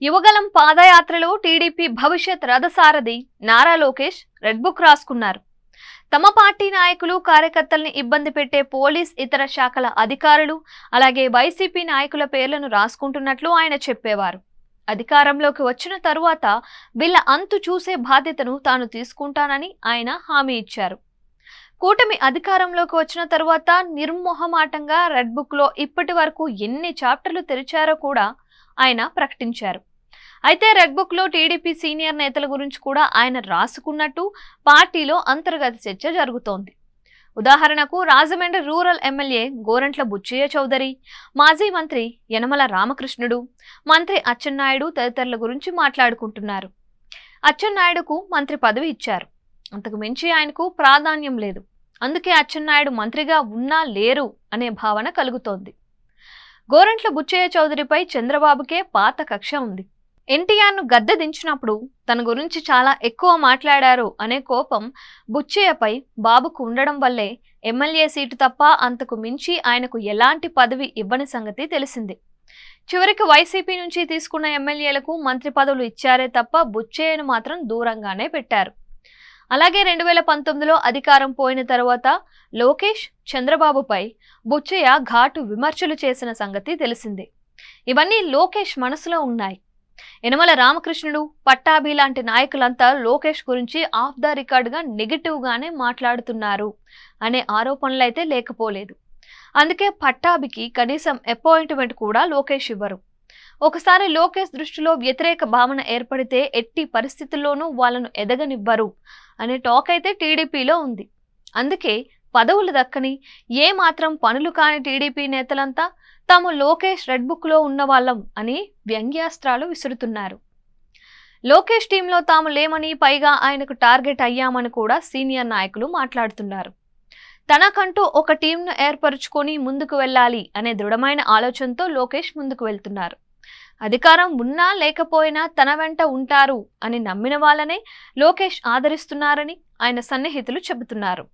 యువగలం పాదయాత్రలో టీడీపీ భవిష్యత్ రథసారథి నారా లోకేష్ రెడ్ బుక్ రాసుకున్నారు. తమ పార్టీ నాయకులు కార్యకర్తల్ని ఇబ్బంది పెట్టే పోలీస్ ఇతర శాఖల అధికారులు అలాగే వైసీపీ నాయకుల పేర్లను రాసుకుంటున్నట్లు ఆయన చెప్పేవారు. అధికారంలోకి వచ్చిన తరువాత వీళ్ళ అంతు చూసే బాధ్యతను తాను తీసుకుంటానని ఆయన హామీ ఇచ్చారు. కూటమి అధికారంలోకి వచ్చిన తరువాత నిర్మోహమాటంగా రెడ్ బుక్ లో ఇప్పటి వరకు ఎన్ని చాప్టర్లు తెరిచారో కూడా ఆయన ప్రకటించారు. అయితే రెడ్ బుక్ లో టీడీపీ సీనియర్ నేతల గురించి కూడా ఆయన రాసుకున్నట్టు పార్టీలో అంతర్గత చర్చ జరుగుతోంది. ఉదాహరణకు రాజమండ్రి రూరల్ ఎమ్మెల్యే గోరంట్ల బుచ్చయ్య చౌదరి, మాజీ మంత్రి యనమల రామకృష్ణుడు, మంత్రి అచ్చెన్నాయుడు తదితరుల గురించి మాట్లాడుకుంటున్నారు. అచ్చెన్నాయుడుకు మంత్రి పదవి ఇచ్చారు. అంతకు మించి ఆయనకు ప్రాధాన్యం లేదు. అందుకే అచ్చెన్నాయుడు మంత్రిగా ఉన్నా లేరు అనే భావన కలుగుతోంది. గోరంట్ల బుచ్చయ్య చౌదరిపై చంద్రబాబుకే పాత కక్ష ఉంది. ఎన్టీఆర్ను గద్దె దించినప్పుడు తన గురించి చాలా ఎక్కువ మాట్లాడారు అనే కోపం బుచ్చయ్యపై బాబుకు ఉండడం వల్లే ఎమ్మెల్యే సీటు తప్ప అంతకు మించి ఆయనకు ఎలాంటి పదవి ఇవ్వని సంగతి తెలిసింది. చివరికి వైసీపీ నుంచి తీసుకున్న ఎమ్మెల్యేలకు మంత్రి పదవులు ఇచ్చారే తప్ప బుచ్చయ్యను మాత్రం దూరంగానే పెట్టారు. అలాగే 2019లో అధికారం పోయిన తర్వాత లోకేష్, చంద్రబాబుపై బుచ్చయ్య ఘాటు విమర్శలు చేసిన సంగతి తెలిసిందే. ఇవన్నీ లోకేష్ మనసులో ఉన్నాయి. యనమల రామకృష్ణుడు, పట్టాభి లాంటి నాయకులంతా లోకేష్ గురించి ఆఫ్ ద రికార్డ్గా నెగిటివ్ గానే మాట్లాడుతున్నారు అనే ఆరోపణలైతే లేకపోలేదు. అందుకే పట్టాభికి కనీసం అపాయింట్మెంట్ కూడా లోకేష్ ఇవ్వరు. ఒకసారి లోకేష్ దృష్టిలో వ్యతిరేక భావన ఏర్పడితే ఎట్టి పరిస్థితుల్లోనూ వాళ్ళను ఎదగనివ్వరు అనే టాక్ అయితే టీడీపీలో ఉంది. అందుకే పదవులు దక్కని ఏ మాత్రం పనులు కాని టీడీపీ నేతలంతా తాము లోకేష్ రెడ్ బుక్ లో ఉన్న వాళ్ళం అని వ్యంగ్యాస్త్రాలు విసురుతున్నారు. లోకేష్ టీంలో తాము లేమని, పైగా ఆయనకు టార్గెట్ అయ్యామని కూడా సీనియర్ నాయకులు మాట్లాడుతున్నారు. తనకంటూ ఒక టీంను ఏర్పరుచుకొని ముందుకు వెళ్ళాలి అనే దృఢమైన ఆలోచనతో లోకేష్ ముందుకు వెళ్తున్నారు. అధికారం ఉన్నా లేకపోయినా తన వెంట ఉంటారు అని నమ్మిన వాళ్ళనే లోకేష్ ఆదరిస్తున్నారని ఆయన సన్నిహితులు చెబుతున్నారు.